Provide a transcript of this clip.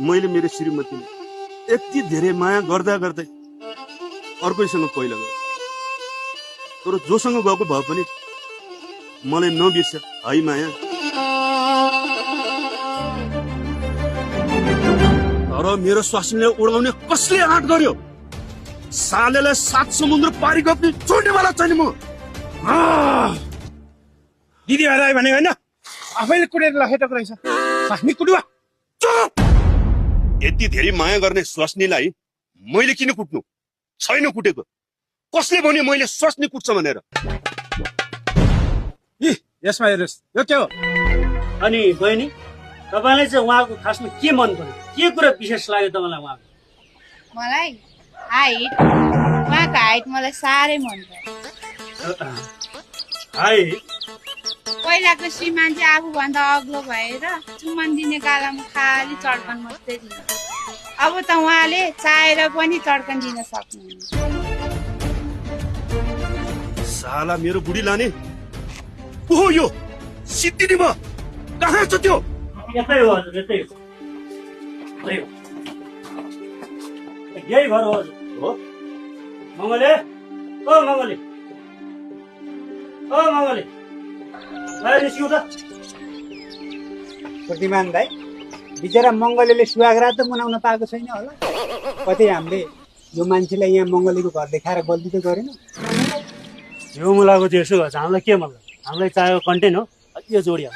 मैले मेरो श्रीमतीले यति धेरै माया गर्दा गर्दै अर्कैसँग पहिला गए। तर जोसँग गएको भए पनि मलाई नबिर्स है माया। तर मेरो स्वास्नीले उडाउने कसले आँट गर्यो? सालेलाई 7 समुद्र पारी गप्ने छोड्नेवाला छैन म। दिदी भाइ भने होइन, आफैले कुटेर लखेटेको रहेछ। स्वास्नी कुटुवा। चुप! यति धेरै माया गर्ने स्वास्नीलाई मैले किन कुट्नु? छैन कुटेको। कसले भन्यो मैले स्वास्नी कुट्छ भनेर? यसमा हेर्नुहोस्, यो के हो? अनि बहिनी, तपाईँलाई चाहिँ उहाँको खासमा के मन पर्यो? के कुरा विशेष लाग्यो तपाईँलाई उहाँको? मलाई हाइट, उहाँको हाइट मलाई साह्रै मन पर्यो। हाइट? पहिलाको श्रीमान चाहिँ आफूभन्दा अग्लो भएर चुम्बन दिने कालामा खालि चड्कन मात्रै दिनु। अब त उहाँले चाहेर पनि चड्कन दिन सक्नुहुन्छ। साला मेरो बुढी लाने को हो यो? सिद्धिनीमा कहाँ छ त्यो? यतै हो हजुर, यतै हो। यही घर हो हजुर। हो? मङ्गले, ओ मङ्गले, ओ मङ्गले, बाहिर निस्किउ त। प्रतिमान दाइ, बिचरा मङ्गलेले सुहागरात त मनाउन पाएको छैन होला। कतै हामीले यो मान्छेलाई यहाँ मङ्गलेको घर देखाएर गल्ती त गरेन। यो मुलाको चाहिँ यसो गर्छ, हामीलाई के मतलब? हामीलाई चाहिएको कन्टेन्ट हो, यो जोडिया।